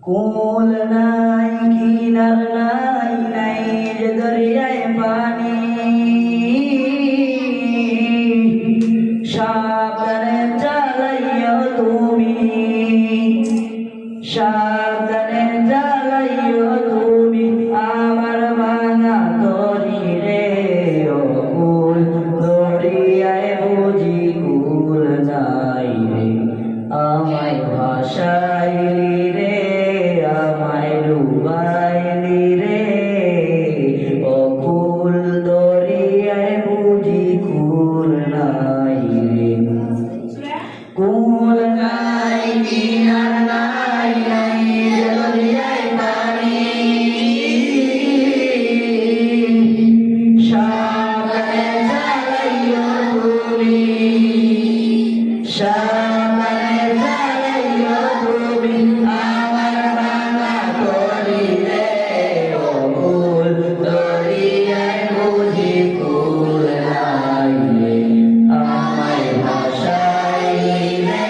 কুল নাই কিনার নাই নাই যে দরিয়ায় পানি সাবধানে চালাইও তুমি সাবধানে চালাইও তুমি আমার ভাঙা তরি রে ও কুল দরিয়ায় বুঝি কুল নাই রে আমায় ভাসাইলি রে আমায় ডুবাইলি রে ও কুল দরিয়ায় বুঝি কুল নাই রে কুল নাই কিনার নাই নাই দরিয়ায় পানি সাবধানে চালাইও তুমি সাবধানে চালাইও তুমি আমার ভাঙা তরি রে ও কুল দরিয়ায় বুঝি কুল নাই রে আমায় ভাসাইলি রে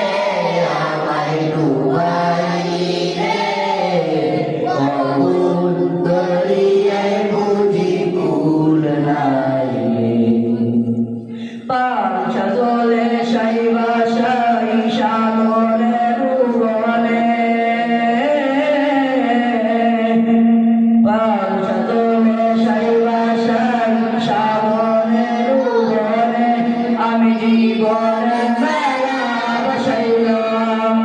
আমায় ডুবাইলি রে ও কুল দরিয়ায় বুঝি কুল নাই রে পাঁচা জলে সাইবা সাই সাগরের বনে পাঁচা জলে সাইবা সাই সাগরের বনে আমি জীবনের মেলা বসাইলাম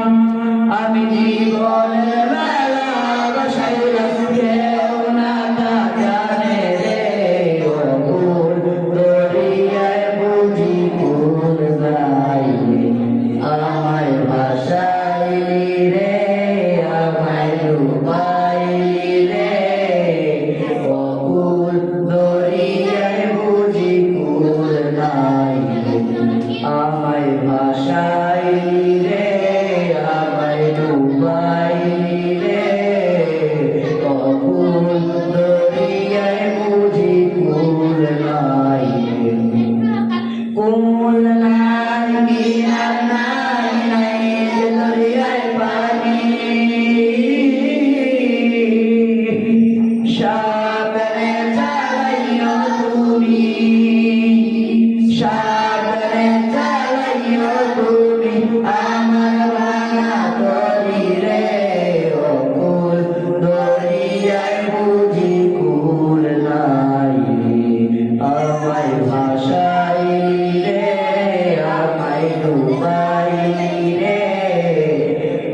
আমি জীবনের মেলা বসাইলাম কেউ না তা জানে রে ও কুল দরিয়ায় বুঝি কুল নাই রে আমায় ভাসাইলি রে আমায় ডুবাইলি রে ও কুল দরিয়ায় বুঝি কুল নাই রে আমায় ভাসাইলি রে আমায় ডুবাইলি রে ও কুল দরিয়ায় বুঝি কুল নাই রে কুল নাই কিনার নাই নাই দরিয়ায় পানি সাবধানে চালাইও তুমি সাবধানে চালাইও তুমি আমার ভাঙা তরি রে ও কুল দরিয়ায় বুঝি কুল নাই রে আমায় ভাসাইলি রে আমায় ডুবাইলি রে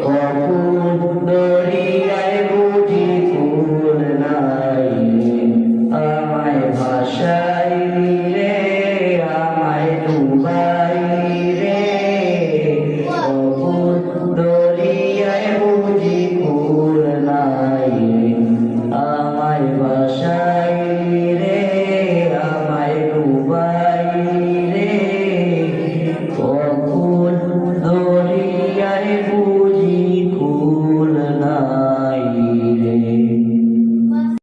ও কুল দরিয়ায়